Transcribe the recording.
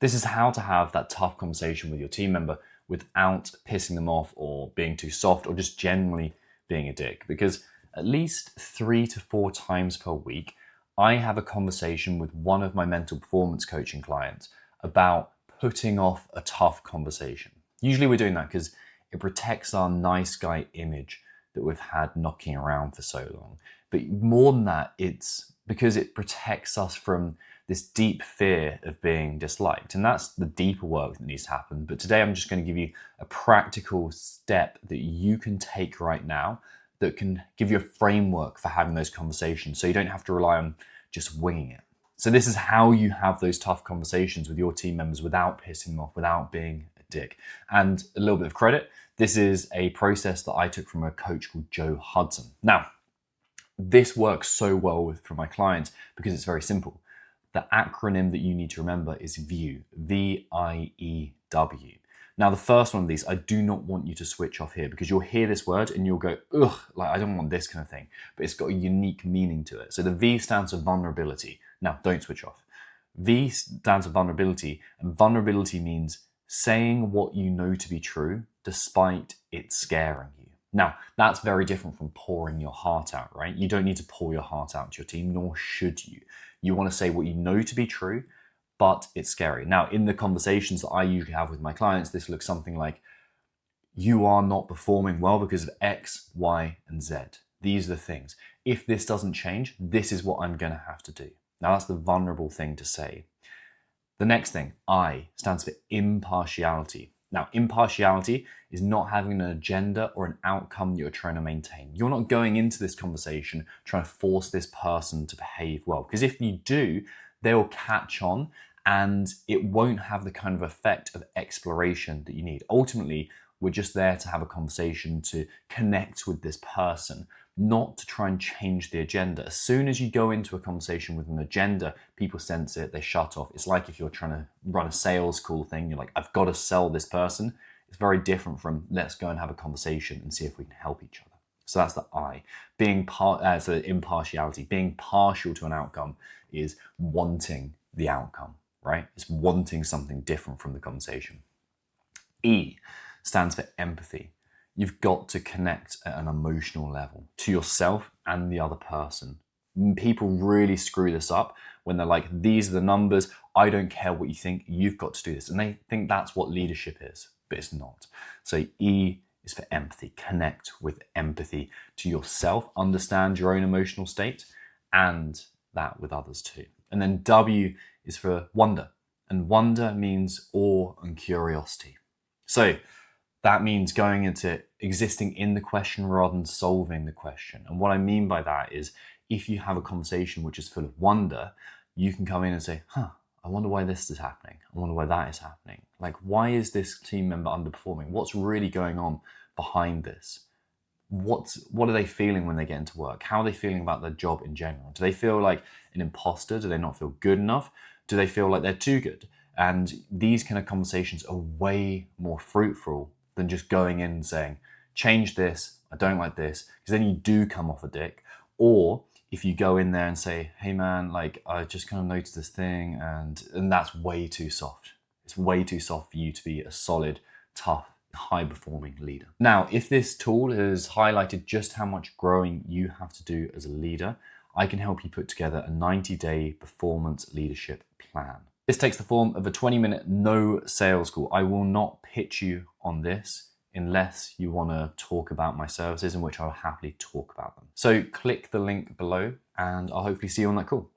This is how to have that tough conversation with your team member without pissing them off or being too soft or just generally being a dick. Because at least 3 to 4 times per week, I have a conversation with one of my mental performance coaching clients about putting off a tough conversation. Usually we're doing that because it protects our nice guy image that we've had knocking around for so long. But more than that, it's because it protects us from this deep fear of being disliked. And that's the deeper work that needs to happen. But today I'm just going to give you a practical step that you can take right now that can give you a framework for having those conversations so you don't have to rely on just winging it. So this is how you have those tough conversations with your team members without pissing them off, without being a dick. And a little bit of credit, this is a process that I took from a coach called Joe Hudson. Now, this works so well for my clients because it's very simple. The acronym that you need to remember is VIEW, V-I-E-W. Now, the first one of these, I do not want you to switch off here because you'll hear this word and you'll go, ugh, like I don't want this kind of thing, but it's got a unique meaning to it. So the V stands for vulnerability. Now, don't switch off. V stands for vulnerability, and vulnerability means saying what you know to be true despite it scaring you. Now, that's very different from pouring your heart out, right? You don't need to pour your heart out to your team, nor should you. You want to say what you know to be true, but it's scary. Now, in the conversations that I usually have with my clients, this looks something like, you are not performing well because of X, Y, and Z. These are the things. If this doesn't change, this is what I'm going to have to do. Now, that's the vulnerable thing to say. The next thing, I, stands for impartiality. Now, impartiality is not having an agenda or an outcome that you're trying to maintain. You're not going into this conversation trying to force this person to behave well, because if you do, they'll catch on and it won't have the kind of effect of exploration that you need. Ultimately, we're just there to have a conversation, to connect with this person, not to try and change the agenda. As soon as you go into a conversation with an agenda, people sense it, they shut off. It's like if you're trying to run a sales call thing, you're like, I've got to sell this person. It's very different from let's go and have a conversation and see if we can help each other. So that's the I. So impartiality, being partial to an outcome is wanting the outcome, right? It's wanting something different from the conversation. E stands for empathy. You've got to connect at an emotional level to yourself and the other person. People really screw this up when they're like, these are the numbers, I don't care what you think, you've got to do this. And they think that's what leadership is, but it's not. So E is for empathy. Connect with empathy to yourself, understand your own emotional state, and that with others too. And then W is for wonder. And wonder means awe and curiosity. So that means going into existing in the question rather than solving the question. And what I mean by that is if you have a conversation which is full of wonder, you can come in and say, I wonder why this is happening. I wonder why that is happening. Like, why is this team member underperforming? What's really going on behind this? What are they feeling when they get into work? How are they feeling about their job in general? Do they feel like an imposter? Do they not feel good enough? Do they feel like they're too good? And these kind of conversations are way more fruitful than just going in and saying, change this, I don't like this, because then you do come off a dick. Or if you go in there and say, hey man, like I just kind of noticed this thing, and that's way too soft. It's way too soft for you to be a solid, tough, high-performing leader. Now, if this tool has highlighted just how much growing you have to do as a leader, I can help you put together a 90-day performance leadership plan. This takes the form of a 20-minute no sales call. I will not pitch you on this unless you want to talk about my services, in which I'll happily talk about them. So click the link below and I'll hopefully see you on that call.